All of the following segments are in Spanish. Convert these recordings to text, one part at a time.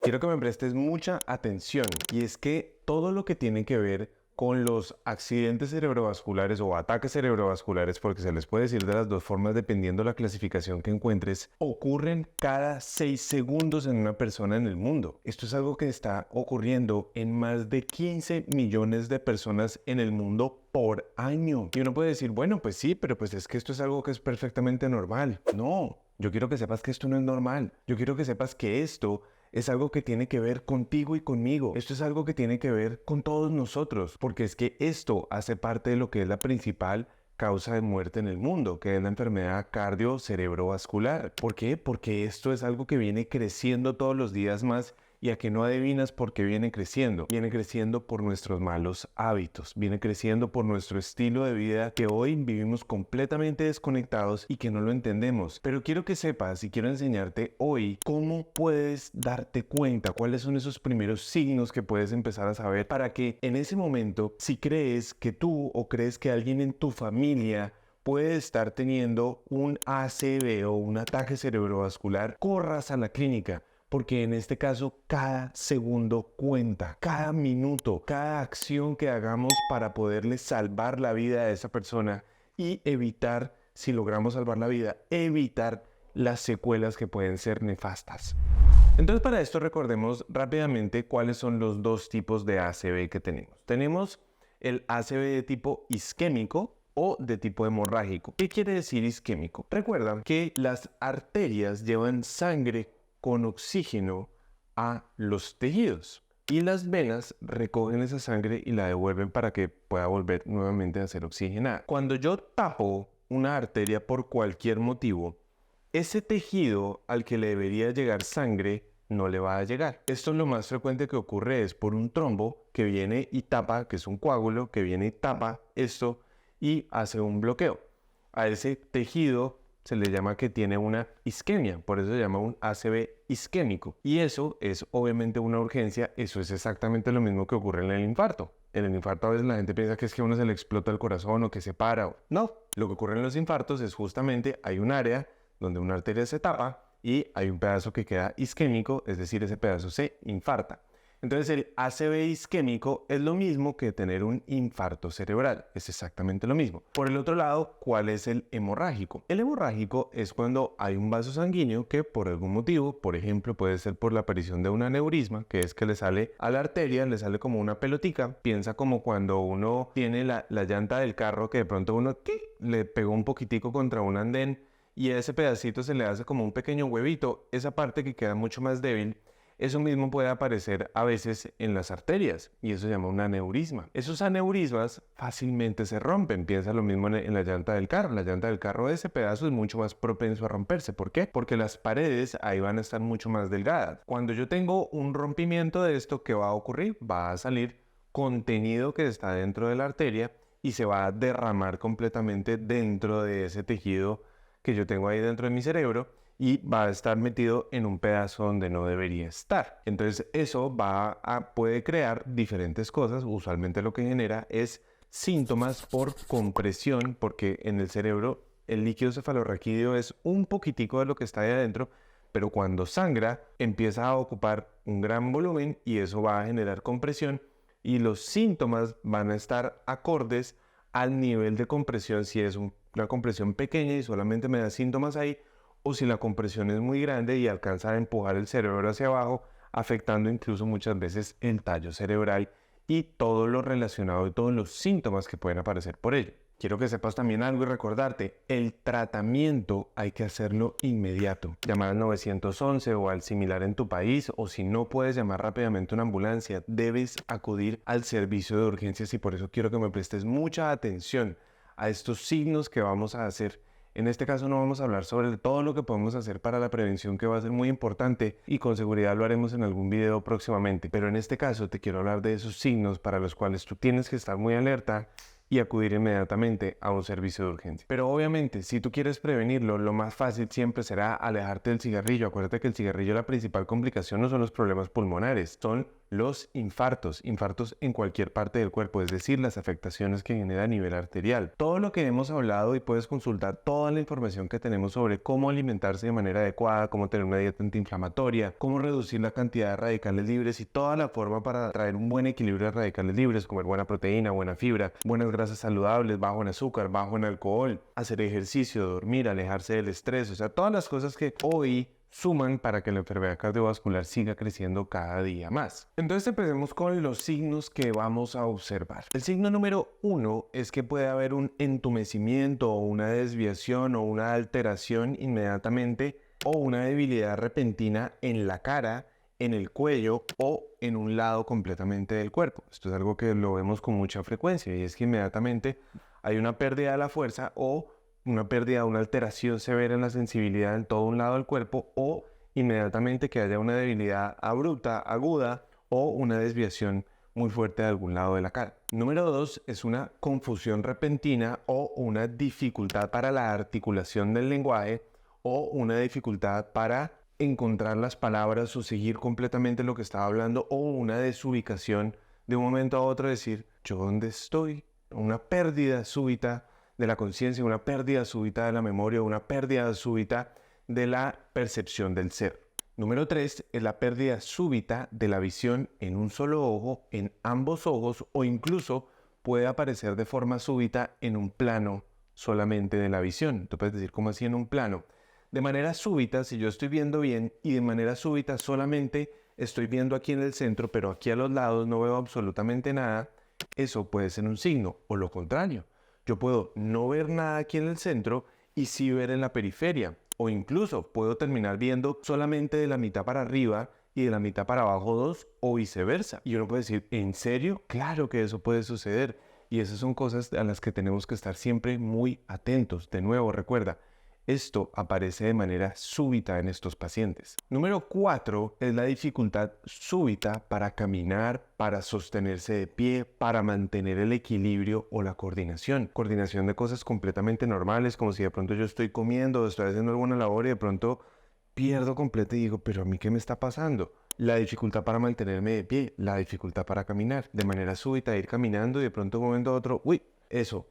Quiero que me prestes mucha atención y es que todo lo que tiene que ver con los accidentes cerebrovasculares o ataques cerebrovasculares, porque se les puede decir de las dos formas dependiendo la clasificación que encuentres, ocurren cada 6 segundos en una persona en el mundo. Esto es algo que está ocurriendo en más de 15 millones de personas en el mundo por año. Y uno puede decir, bueno, pues sí, pero pues es que esto es algo que es perfectamente normal. No, yo quiero que sepas que esto no es normal. Yo quiero que sepas que esto es algo que tiene que ver contigo y conmigo. Esto es algo que tiene que ver con todos nosotros, porque es que esto hace parte de lo que es la principal causa de muerte en el mundo, que es la enfermedad cardio-cerebrovascular. ¿Por qué? Porque esto es algo que viene creciendo todos los días más. Y a que no adivinas por qué viene creciendo. Viene creciendo por nuestros malos hábitos. Viene creciendo por nuestro estilo de vida que hoy vivimos completamente desconectados y que no lo entendemos. Pero quiero que sepas y quiero enseñarte hoy cómo puedes darte cuenta, cuáles son esos primeros signos que puedes empezar a saber para que en ese momento, si crees que tú o crees que alguien en tu familia puede estar teniendo un ACV o un ataque cerebrovascular, corras a la clínica. Porque en este caso cada segundo cuenta, cada minuto, cada acción que hagamos para poderle salvar la vida a esa persona y evitar, si logramos salvar la vida, evitar las secuelas que pueden ser nefastas. Entonces para esto recordemos rápidamente cuáles son los dos tipos de ACV que tenemos. Tenemos el ACV de tipo isquémico o de tipo hemorrágico. ¿Qué quiere decir isquémico? Recuerda que las arterias llevan sangre con oxígeno a los tejidos y las venas recogen esa sangre y la devuelven para que pueda volver nuevamente a ser oxigenada. Cuando yo tapo una arteria por cualquier motivo, ese tejido al que le debería llegar sangre no le va a llegar. Esto es lo más frecuente que ocurre es por un trombo que viene y tapa, que es un coágulo que viene y tapa esto y hace un bloqueo. A ese tejido se le llama que tiene una isquemia, por eso se llama un ACV isquémico. Y eso es obviamente una urgencia, eso es exactamente lo mismo que ocurre en el infarto. En el infarto a veces la gente piensa que es que a uno se le explota el corazón o que se para. No, lo que ocurre en los infartos es justamente hay un área donde una arteria se tapa y hay un pedazo que queda isquémico, es decir, ese pedazo se infarta. Entonces el ACV isquémico es lo mismo que tener un infarto cerebral, es exactamente lo mismo. Por el otro lado, ¿cuál es el hemorrágico? El hemorrágico es cuando hay un vaso sanguíneo que por algún motivo, por ejemplo, puede ser por la aparición de un aneurisma, que es que le sale a la arteria, le sale como una pelotica, piensa como cuando uno tiene la llanta del carro que de pronto uno le pegó un poquitico contra un andén y a ese pedacito se le hace como un pequeño huevito, esa parte que queda mucho más débil. Eso mismo puede aparecer a veces en las arterias y eso se llama un aneurisma. Esos aneurismas fácilmente se rompen. Piensa lo mismo en la llanta del carro. La llanta del carro, ese pedazo es mucho más propenso a romperse. ¿Por qué? Porque las paredes ahí van a estar mucho más delgadas. Cuando yo tengo un rompimiento de esto, ¿qué va a ocurrir? Va a salir contenido que está dentro de la arteria y se va a derramar completamente dentro de ese tejido que yo tengo ahí dentro de mi cerebro y va a estar metido en un pedazo donde no debería estar. Entonces eso puede crear diferentes cosas. Usualmente lo que genera es síntomas por compresión, porque en el cerebro el líquido cefalorraquídeo es un poquitico de lo que está ahí adentro, pero cuando sangra empieza a ocupar un gran volumen y eso va a generar compresión y los síntomas van a estar acordes al nivel de compresión, si es una compresión pequeña y solamente me da síntomas ahí, o si la compresión es muy grande y alcanza a empujar el cerebro hacia abajo, afectando incluso muchas veces el tallo cerebral y todo lo relacionado y todos los síntomas que pueden aparecer por ello. Quiero que sepas también algo y recordarte, el tratamiento hay que hacerlo inmediato. Llamar al 911 o al similar en tu país, o si no puedes llamar rápidamente a una ambulancia, debes acudir al servicio de urgencias y por eso quiero que me prestes mucha atención a estos signos que vamos a hacer. En este caso no vamos a hablar sobre todo lo que podemos hacer para la prevención, que va a ser muy importante y con seguridad lo haremos en algún video próximamente, pero en este caso te quiero hablar de esos signos para los cuales tú tienes que estar muy alerta y acudir inmediatamente a un servicio de urgencia. Pero obviamente, si tú quieres prevenirlo, lo más fácil siempre será alejarte del cigarrillo. Acuérdate que el cigarrillo, la principal complicación no son los problemas pulmonares, son los infartos en cualquier parte del cuerpo, es decir, las afectaciones que genera a nivel arterial. Todo lo que hemos hablado, y puedes consultar toda la información que tenemos sobre cómo alimentarse de manera adecuada, cómo tener una dieta antiinflamatoria, cómo reducir la cantidad de radicales libres y toda la forma para traer un buen equilibrio de radicales libres, comer buena proteína, buena fibra, buenas grasas saludables, bajo en azúcar, bajo en alcohol, hacer ejercicio, dormir, alejarse del estrés, o sea, todas las cosas que hoy suman para que la enfermedad cardiovascular siga creciendo cada día más. Entonces empecemos con los signos que vamos a observar. El signo número 1 es que puede haber un entumecimiento o una desviación o una alteración inmediatamente o una debilidad repentina en la cara, en el cuello o en un lado completamente del cuerpo. Esto es algo que lo vemos con mucha frecuencia y es que inmediatamente hay una pérdida de la fuerza o una pérdida, una alteración severa en la sensibilidad en todo un lado del cuerpo o inmediatamente que haya una debilidad abrupta, aguda o una desviación muy fuerte de algún lado de la cara. Número 2 es una confusión repentina o una dificultad para la articulación del lenguaje o una dificultad para encontrar las palabras o seguir completamente lo que estaba hablando o una desubicación de un momento a otro, decir, ¿yo dónde estoy? Una pérdida súbita de la conciencia, una pérdida súbita de la memoria, una pérdida súbita de la percepción del ser. Número 3 es la pérdida súbita de la visión en un solo ojo, en ambos ojos o incluso puede aparecer de forma súbita en un plano solamente de la visión. Tú puedes decir, ¿cómo así en un plano? De manera súbita, si yo estoy viendo bien y de manera súbita solamente estoy viendo aquí en el centro, pero aquí a los lados no veo absolutamente nada, eso puede ser un signo. O lo contrario, yo puedo no ver nada aquí en el centro y sí ver en la periferia. O incluso puedo terminar viendo solamente de la mitad para arriba y de la mitad para abajo 2 o viceversa. Y uno puede decir, ¿en serio? Claro que eso puede suceder. Y esas son cosas a las que tenemos que estar siempre muy atentos. De nuevo, recuerda, esto aparece de manera súbita en estos pacientes. Número 4 es la dificultad súbita para caminar, para sostenerse de pie, para mantener el equilibrio o la coordinación. Coordinación de cosas completamente normales, como si de pronto yo estoy comiendo o estoy haciendo alguna labor y de pronto pierdo completo y digo, pero ¿a mí qué me está pasando? La dificultad para mantenerme de pie, la dificultad para caminar, de manera súbita ir caminando y de pronto de un momento a otro, uy, eso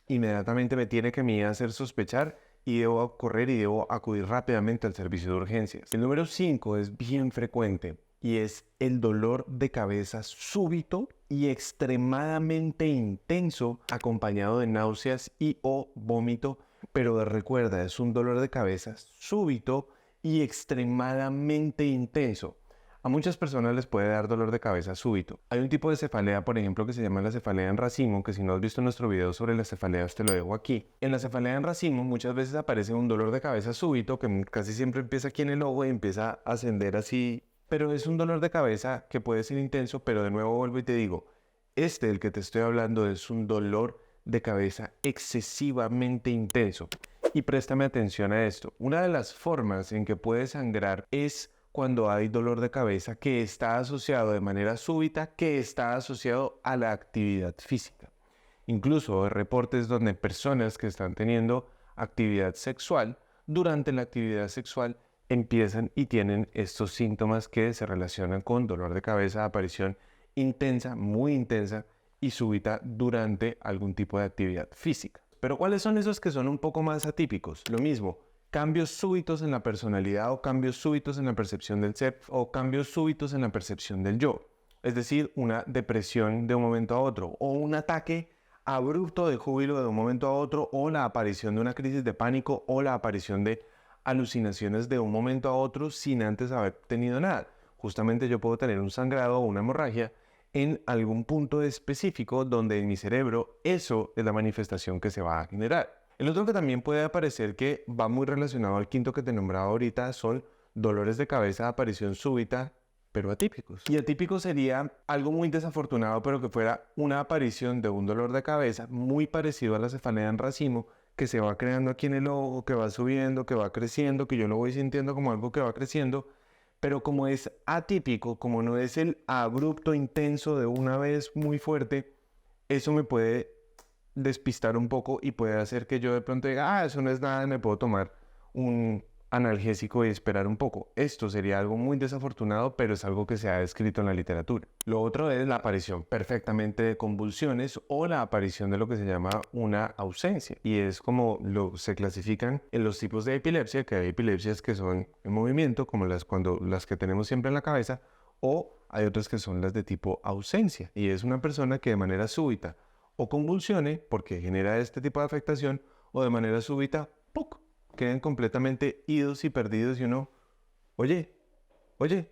inmediatamente me tiene que me hacer sospechar y debo correr y debo acudir rápidamente al servicio de urgencias. El número 5 es bien frecuente y es el dolor de cabeza súbito y extremadamente intenso acompañado de náuseas y o vómito, pero recuerda, es un dolor de cabeza súbito y extremadamente intenso. A muchas personas les puede dar dolor de cabeza súbito. Hay un tipo de cefalea, por ejemplo, que se llama la cefalea en racimo, que si no has visto nuestro video sobre las cefaleas te lo dejo aquí. En la cefalea en racimo muchas veces aparece un dolor de cabeza súbito que casi siempre empieza aquí en el ojo y empieza a ascender así. Pero es un dolor de cabeza que puede ser intenso, pero de nuevo vuelvo y te digo, del que te estoy hablando es un dolor de cabeza excesivamente intenso. Y préstame atención a esto. Una de las formas en que puede sangrar es cuando hay dolor de cabeza que está asociado de manera súbita, que está asociado a la actividad física. Incluso hay reportes donde personas que están teniendo actividad sexual, durante la actividad sexual empiezan y tienen estos síntomas que se relacionan con dolor de cabeza, aparición intensa, muy intensa y súbita durante algún tipo de actividad física. Pero ¿cuáles son esos que son un poco más atípicos? Lo mismo, cambios súbitos en la personalidad o cambios súbitos en la percepción del ser o cambios súbitos en la percepción del yo. Es decir, una depresión de un momento a otro o un ataque abrupto de júbilo de un momento a otro o la aparición de una crisis de pánico o la aparición de alucinaciones de un momento a otro sin antes haber tenido nada. Justamente yo puedo tener un sangrado o una hemorragia en algún punto específico donde en mi cerebro eso es la manifestación que se va a generar. El otro que también puede aparecer que va muy relacionado al quinto que te nombraba ahorita son dolores de cabeza de aparición súbita, pero atípicos. Y atípico sería algo muy desafortunado, pero que fuera una aparición de un dolor de cabeza muy parecido a la cefalea en racimo, que se va creando aquí en el ojo, que va subiendo, que va creciendo, que yo lo voy sintiendo como algo que va creciendo, pero como es atípico, como no es el abrupto intenso de una vez muy fuerte, eso me puede despistar un poco y puede hacer que yo de pronto diga, eso no es nada, me puedo tomar un analgésico y esperar un poco. Esto sería algo muy desafortunado, pero es algo que se ha descrito en la literatura. Lo otro es la aparición perfectamente de convulsiones o la aparición de lo que se llama una ausencia. Y es como se clasifican en los tipos de epilepsia, que hay epilepsias que son en movimiento, como las que tenemos siempre en la cabeza, o hay otras que son las de tipo ausencia. Y es una persona que de manera súbita o convulsione, porque genera este tipo de afectación, o de manera súbita, ¡puc!, queden completamente idos y perdidos y uno, oye, oye,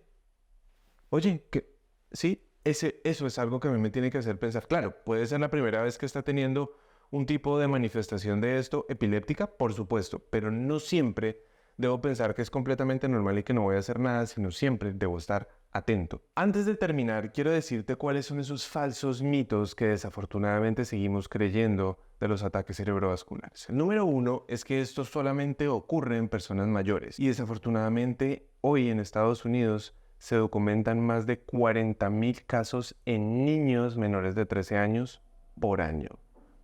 oye, que sí, eso es algo que a mí me tiene que hacer pensar. Claro, puede ser la primera vez que está teniendo un tipo de manifestación de esto epiléptica, por supuesto, pero no siempre debo pensar que es completamente normal y que no voy a hacer nada, sino siempre debo estar atento. Antes de terminar, quiero decirte cuáles son esos falsos mitos que desafortunadamente seguimos creyendo de los ataques cerebrovasculares. El número uno es que esto solamente ocurre en personas mayores y desafortunadamente hoy en Estados Unidos se documentan más de 40,000 casos en niños menores de 13 años por año.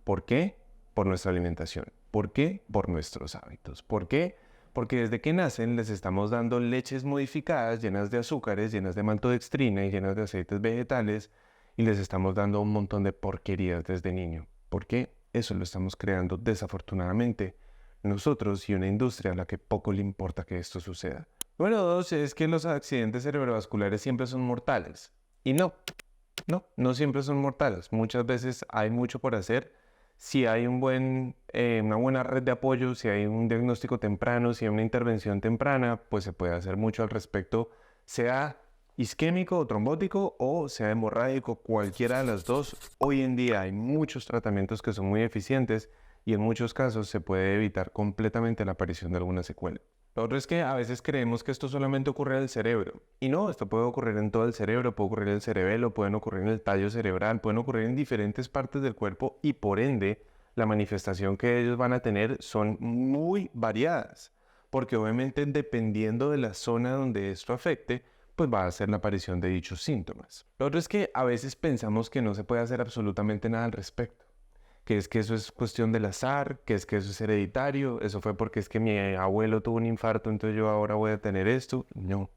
¿Por qué? Por nuestra alimentación. ¿Por qué? Por nuestros hábitos. ¿Por qué? Porque desde que nacen les estamos dando leches modificadas, llenas de azúcares, llenas de maltodextrina y llenas de aceites vegetales, y les estamos dando un montón de porquerías desde niño. ¿Por qué? Eso lo estamos creando desafortunadamente nosotros y una industria a la que poco le importa que esto suceda. Número dos es que los accidentes cerebrovasculares siempre son mortales. Y no siempre son mortales. Muchas veces hay mucho por hacer. Si hay una buena red de apoyo, si hay un diagnóstico temprano, si hay una intervención temprana, pues se puede hacer mucho al respecto, sea isquémico o trombótico o sea hemorrágico, cualquiera de las dos. Hoy en día hay muchos tratamientos que son muy eficientes y en muchos casos se puede evitar completamente la aparición de alguna secuela. Lo otro es que a veces creemos que esto solamente ocurre en el cerebro. Y no, esto puede ocurrir en todo el cerebro, puede ocurrir en el cerebelo, pueden ocurrir en el tallo cerebral, pueden ocurrir en diferentes partes del cuerpo y por ende la manifestación que ellos van a tener son muy variadas. Porque obviamente dependiendo de la zona donde esto afecte, pues va a ser la aparición de dichos síntomas. Lo otro es que a veces pensamos que no se puede hacer absolutamente nada al respecto. Que es que eso es cuestión del azar, que es que eso es hereditario, eso fue porque es que mi abuelo tuvo un infarto, entonces yo ahora voy a tener esto. No,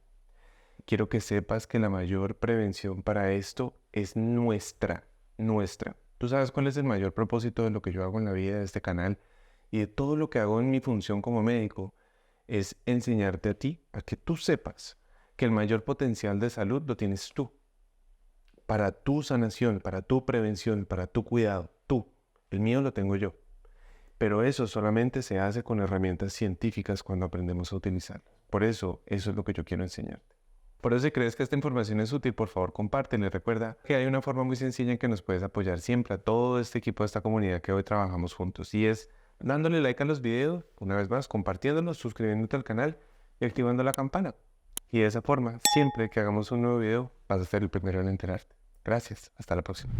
quiero que sepas que la mayor prevención para esto es nuestra. ¿Tú sabes cuál es el mayor propósito de lo que yo hago en la vida de este canal y de todo lo que hago en mi función como médico? Es enseñarte a ti, a que tú sepas que el mayor potencial de salud lo tienes tú, para tu sanación, para tu prevención, para tu cuidado, tú. El mío lo tengo yo. Pero eso solamente se hace con herramientas científicas cuando aprendemos a utilizarlas. Por eso es lo que yo quiero enseñarte. Por eso, si crees que esta información es útil, por favor, compártela. Y recuerda que hay una forma muy sencilla en que nos puedes apoyar siempre a todo este equipo de esta comunidad que hoy trabajamos juntos. Y es dándole like a los videos, una vez más, compartiéndolos, suscribiéndote al canal y activando la campana. Y de esa forma, siempre que hagamos un nuevo video, vas a ser el primero en enterarte. Gracias. Hasta la próxima.